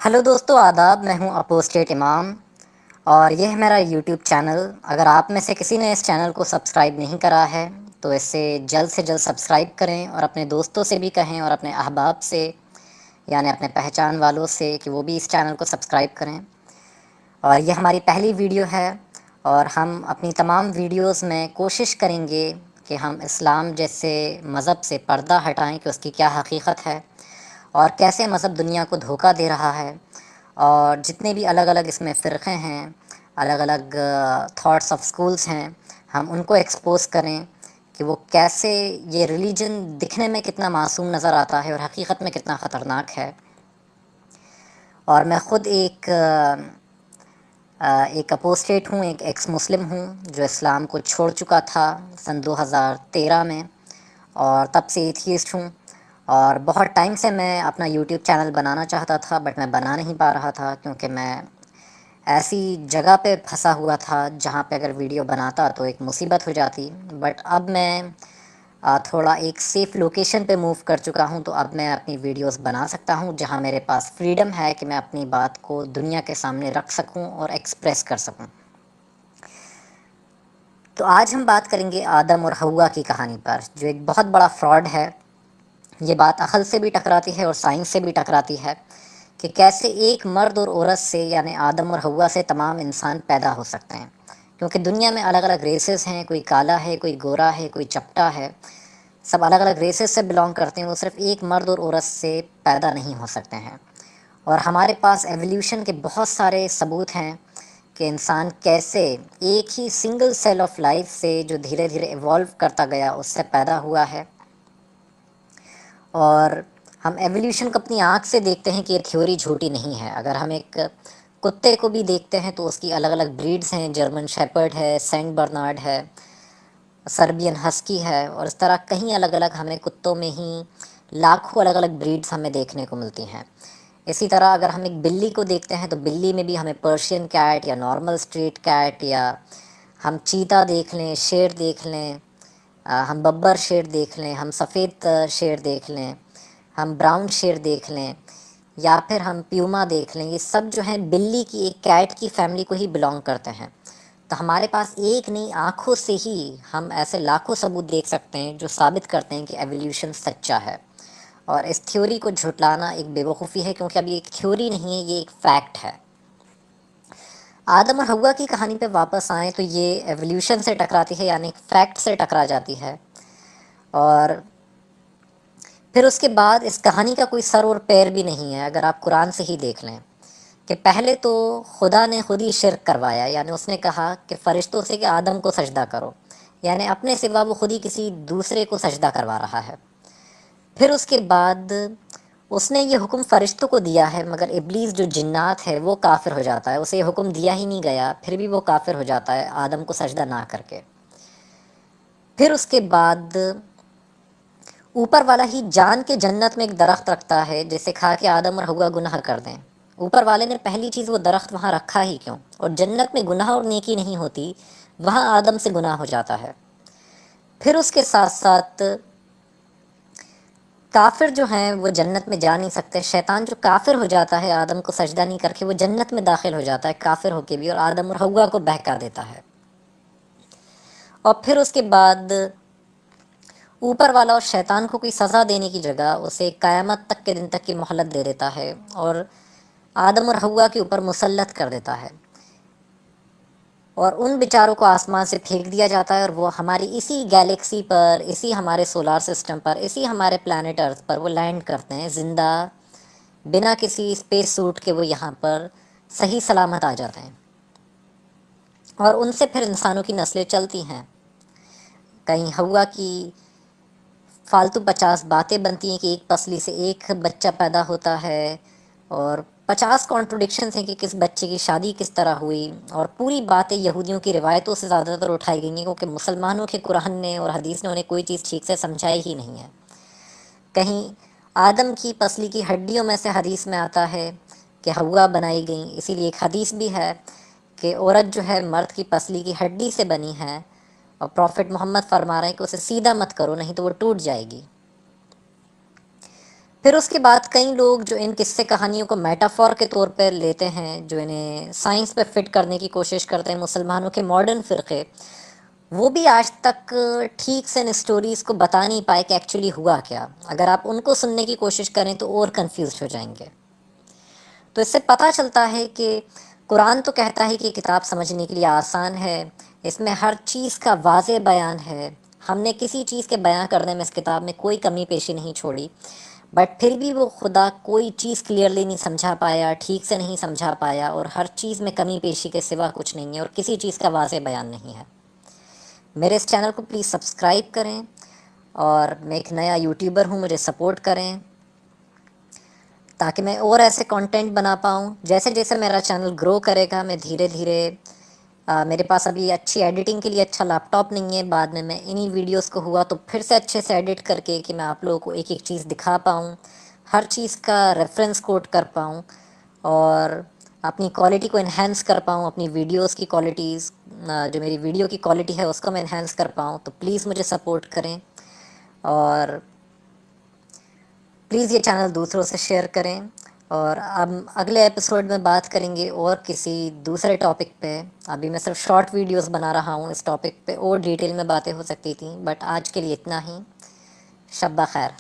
Hello دوستو، آداب. میں ہوں اپوسٹیٹ امام اور یہ ہے میرا یوٹیوب چینل. اگر آپ میں سے کسی نے اس چینل کو سبسکرائب نہیں کرا ہے تو اس سے جلد سبسکرائب کریں اور اپنے دوستوں سے بھی کہیں اور اپنے احباب سے یعنی اپنے پہچان والوں سے کہ وہ بھی اس چینل کو سبسکرائب کریں. اور یہ ہماری پہلی ویڈیو ہے اور ہم اپنی تمام ویڈیوز میں کوشش کریں گے کہ ہم اسلام جیسے مذہب سے پردہ ہٹائیں کہ اس کی کیا حقیقت ہے اور کیسے مذہب دنیا کو دھوکہ دے رہا ہے، اور جتنے بھی الگ الگ اس میں فرقے ہیں، الگ الگ تھاٹس آف سکولز ہیں، ہم ان کو ایکسپوز کریں کہ وہ کیسے یہ ریلیجن دکھنے میں کتنا معصوم نظر آتا ہے اور حقیقت میں کتنا خطرناک ہے. اور میں خود ایک اپوسٹیٹ ہوں، ایک ایکس مسلم ہوں جو اسلام کو چھوڑ چکا تھا سن 2013 میں، اور تب سے ایتھیسٹ ہوں. اور بہت ٹائم سے میں اپنا یوٹیوب چینل بنانا چاہتا تھا بٹ میں بنا نہیں پا رہا تھا کیونکہ میں ایسی جگہ پہ پھنسا ہوا تھا جہاں پہ اگر ویڈیو بناتا تو ایک مصیبت ہو جاتی. بٹ اب میں تھوڑا ایک سیف لوکیشن پہ موو کر چکا ہوں، تو اب میں اپنی ویڈیوز بنا سکتا ہوں جہاں میرے پاس فریڈم ہے کہ میں اپنی بات کو دنیا کے سامنے رکھ سکوں اور ایکسپریس کر سکوں. تو آج ہم بات کریں گے آدم اور حوا کی کہانی پر، جو ایک بہت بڑا فراڈ ہے. یہ بات عقل سے بھی ٹکراتی ہے اور سائنس سے بھی ٹکراتی ہے کہ کیسے ایک مرد اور عورت سے یعنی آدم اور حوا سے تمام انسان پیدا ہو سکتے ہیں. کیونکہ دنیا میں الگ الگ ریسز ہیں، کوئی کالا ہے، کوئی گورا ہے، کوئی چپٹا ہے، سب الگ الگ ریسز سے بلانگ کرتے ہیں. وہ صرف ایک مرد اور عورت سے پیدا نہیں ہو سکتے ہیں. اور ہمارے پاس ایولیوشن کے بہت سارے ثبوت ہیں کہ انسان کیسے ایک ہی سنگل سیل آف لائف سے جو دھیرے دھیرے ایوالو کرتا گیا اس سے پیدا ہوا ہے. اور ہم ایولیوشن کو اپنی آنکھ سے دیکھتے ہیں کہ یہ تھیوری جھوٹی نہیں ہے. اگر ہم ایک کتے کو بھی دیکھتے ہیں تو اس کی الگ الگ بریڈز ہیں، جرمن شیپرڈ ہے، سینٹ برنارڈ ہے، سربین ہسکی ہے، اور اس طرح کہیں الگ الگ ہمیں کتوں میں ہی لاکھوں الگ الگ بریڈز ہمیں دیکھنے کو ملتی ہیں. اسی طرح اگر ہم ایک بلی کو دیکھتے ہیں تو بلی میں بھی ہمیں پرشین کیٹ یا نارمل اسٹریٹ کیٹ، یا ہم چیتا دیکھ لیں، شیر دیکھ لیں، ہم ببر شیر دیکھ لیں، ہم سفید شیر دیکھ لیں، ہم براؤن شیر دیکھ لیں، یا پھر ہم پیوما دیکھ لیں، یہ سب جو ہیں بلی کی ایک کیٹ کی فیملی کو ہی بلانگ کرتے ہیں. تو ہمارے پاس ایک نہیں آنکھوں سے ہی ہم ایسے لاکھوں ثبوت دیکھ سکتے ہیں جو ثابت کرتے ہیں کہ ایولیوشن سچا ہے. اور اس تھیوری کو جھٹلانا ایک بے وقوفی ہے، کیونکہ اب یہ ایک تھیوری نہیں ہے، یہ ایک فیکٹ ہے. آدم اور حوا کی کہانی پہ واپس آئیں تو یہ ایولیوشن سے ٹکراتی ہے، یعنی فیکٹ سے ٹکرا جاتی ہے. اور پھر اس کے بعد اس کہانی کا کوئی سر اور پیر بھی نہیں ہے. اگر آپ قرآن سے ہی دیکھ لیں کہ پہلے تو خدا نے خود ہی شرک کروایا، یعنی اس نے کہا کہ فرشتوں سے کہ آدم کو سجدہ کرو، یعنی اپنے سوا وہ خود ہی کسی دوسرے کو سجدہ کروا رہا ہے. پھر اس کے بعد اس نے یہ حکم فرشتوں کو دیا ہے، مگر ابلیس جو جنات ہے وہ کافر ہو جاتا ہے. اسے یہ حکم دیا ہی نہیں گیا، پھر بھی وہ کافر ہو جاتا ہے آدم کو سجدہ نہ کر کے. پھر اس کے بعد اوپر والا ہی جان کے جنت میں ایک درخت رکھتا ہے جسے کھا کے آدم اور حوا گناہ کر دیں. اوپر والے نے پہلی چیز وہ درخت وہاں رکھا ہی کیوں؟ اور جنت میں گناہ اور نیکی نہیں ہوتی، وہاں آدم سے گناہ ہو جاتا ہے. پھر اس کے ساتھ ساتھ کافر جو ہیں وہ جنت میں جا نہیں سکتے. شیطان جو کافر ہو جاتا ہے آدم کو سجدہ نہیں کر کے، وہ جنت میں داخل ہو جاتا ہے کافر ہو کے بھی، اور آدم اور حوا کو بہکا دیتا ہے. اور پھر اس کے بعد اوپر والا اور شیطان کو کوئی سزا دینے کی جگہ اسے قیامت تک کے دن تک کی مہلت دے دیتا ہے اور آدم اور حوا کے اوپر مسلط کر دیتا ہے. اور ان بیچاروں کو آسمان سے پھینک دیا جاتا ہے، اور وہ ہماری اسی گیلیکسی پر، اسی ہمارے سولار سسٹم پر، اسی ہمارے پلانٹ ارتھ پر وہ لینڈ کرتے ہیں زندہ، بنا کسی اسپیس سوٹ کے وہ یہاں پر صحیح سلامت آ جاتے ہیں. اور ان سے پھر انسانوں کی نسلیں چلتی ہیں. کہیں حوا کی فالتو 50 باتیں بنتی ہیں کہ ایک پسلی سے ایک بچہ پیدا ہوتا ہے، اور 50 کانٹروڈکشنز ہیں کہ کس بچے کی شادی کس طرح ہوئی. اور پوری باتیں یہودیوں کی روایتوں سے زیادہ تر اٹھائی گئی ہیں، کیونکہ مسلمانوں کے قرآن نے اور حدیث نے انہیں کوئی چیز ٹھیک سے سمجھائی ہی نہیں ہے. کہیں آدم کی پسلی کی ہڈیوں میں سے حدیث میں آتا ہے کہ حوا بنائی گئیں، اسی لیے ایک حدیث بھی ہے کہ عورت جو ہے مرد کی پسلی کی ہڈی سے بنی ہے، اور پروفٹ محمد فرما رہے ہیں کہ اسے سیدھا مت کرو نہیں تو وہ ٹوٹ جائے گی. پھر اس کے بعد کئی لوگ جو ان قصے کہانیوں کو میٹافور کے طور پر لیتے ہیں، جو انہیں سائنس پہ فٹ کرنے کی کوشش کرتے ہیں، مسلمانوں کے ماڈرن فرقے، وہ بھی آج تک ٹھیک سے ان سٹوریز کو بتا نہیں پائے کہ ایکچولی ہوا کیا. اگر آپ ان کو سننے کی کوشش کریں تو اور کنفیوزڈ ہو جائیں گے. تو اس سے پتہ چلتا ہے کہ قرآن تو کہتا ہے کہ یہ کتاب سمجھنے کے لیے آسان ہے، اس میں ہر چیز کا واضح بیان ہے، ہم نے کسی چیز کے بیان کرنے میں اس کتاب میں کوئی کمی پیشی نہیں چھوڑی، بٹ پھر بھی وہ خدا کوئی چیز کلیئرلی نہیں سمجھا پایا، ٹھیک سے نہیں سمجھا پایا، اور ہر چیز میں کمی پیشی کے سوا کچھ نہیں ہے، اور کسی چیز کا واضح بیان نہیں ہے. میرے اس چینل کو پلیز سبسکرائب کریں، اور میں ایک نیا یوٹیوبر ہوں، مجھے سپورٹ کریں تاکہ میں اور ایسے کانٹینٹ بنا پاؤں. جیسے جیسے میرا چینل گرو کرے گا میں دھیرے دھیرے میرے پاس ابھی اچھی ایڈیٹنگ کے لیے اچھا لیپ ٹاپ نہیں ہے، بعد میں انہی ویڈیوز کو ہوا تو پھر سے اچھے سے ایڈٹ کر کے کہ میں آپ لوگوں کو ایک ایک چیز دکھا پاؤں، ہر چیز کا ریفرنس کوٹ کر پاؤں، اور اپنی کوالٹی کو انہینس کر پاؤں، اپنی ویڈیوز کی کوالٹیز، جو میری ویڈیو کی کوالٹی ہے اس کو میں انہینس کر پاؤں. تو پلیز مجھے سپورٹ کریں، اور پلیز یہ چینل دوسروں سے شیئر کریں. اور اب اگلے ایپیسوڈ میں بات کریں گے اور کسی دوسرے ٹاپک پہ. ابھی میں صرف شارٹ ویڈیوز بنا رہا ہوں، اس ٹاپک پہ اور ڈیٹیل میں باتیں ہو سکتی تھیں، بٹ آج کے لیے اتنا ہی. شب بخیر.